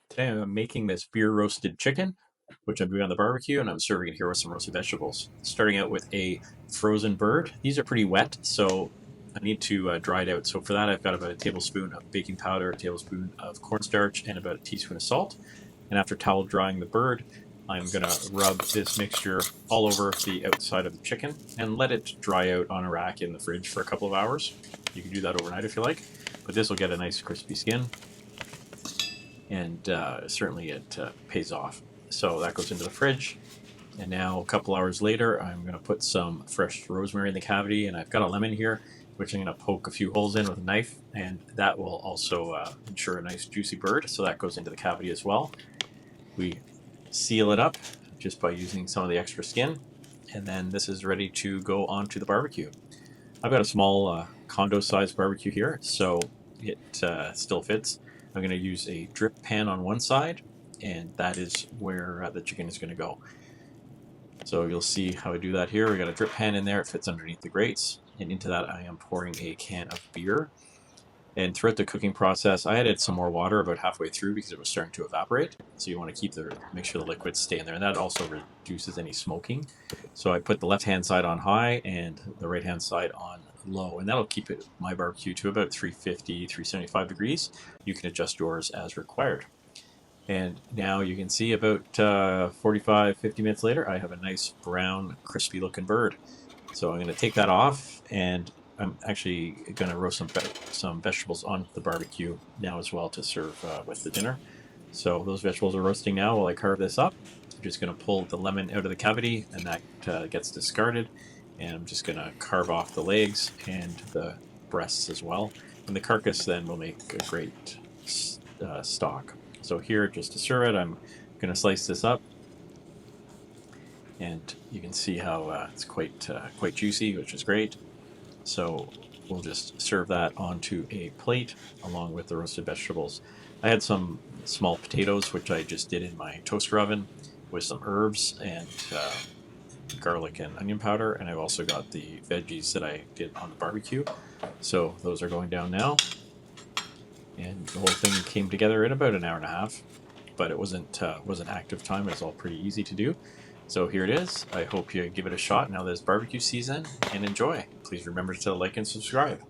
Today I'm making this beer roasted chicken, which I'm doing on the barbecue, and I'm serving it here with some roasted vegetables. Starting out with a frozen bird. These are pretty wet, so I need to dry it out. So for that, I've got about a tablespoon of baking powder, a tablespoon of cornstarch, and about a teaspoon of salt. And after towel drying the bird, I'm going to rub this mixture all over the outside of the chicken and let it dry out on a rack in the fridge for a couple of hours. You can do that overnight if you like, but this will get a nice crispy skin, and certainly it pays off. So that goes into the fridge, and now a couple hours later I'm going to put some fresh rosemary in the cavity, and I've got a lemon here which I'm going to poke a few holes in with a knife, and that will also ensure a nice juicy bird. So that goes into the cavity as well. We seal it up just by using some of the extra skin, and then this is ready to go onto the barbecue. I've got a small condo-sized barbecue here, so it still fits. I'm going to use a drip pan on one side, and that is where the chicken is going to go. So you'll see how I do that here. We got a drip pan in there, it fits underneath the grates, and into that I am pouring a can of beer. And throughout the cooking process, I added some more water about halfway through because it was starting to evaporate. So you want to make sure the liquids stay in there, and that also reduces any smoking. So I put the left-hand side on high and the right-hand side on low, and that'll keep my barbecue to about 350, 375 degrees. You can adjust yours as required. And now you can see about 45, 50 minutes later, I have a nice brown, crispy looking bird. So I'm going to take that off, and I'm actually going to roast some vegetables on the barbecue now as well to serve with the dinner. So those vegetables are roasting now while I carve this up. I'm just going to pull the lemon out of the cavity, and that gets discarded. And I'm just going to carve off the legs and the breasts as well. And the carcass then will make a great stock. So here, just to serve it, I'm going to slice this up. And you can see how it's quite juicy, which is great. So we'll just serve that onto a plate along with the roasted vegetables. I had some small potatoes, which I just did in my toaster oven with some herbs and garlic and onion powder, and I've also got the veggies that I did on the barbecue. So those are going down now, and the whole thing came together in about an hour and a half, but it wasn't active time. It was all pretty easy to do. So here it is. I hope you give it a shot now that it's barbecue season, and enjoy. Please remember to like and subscribe.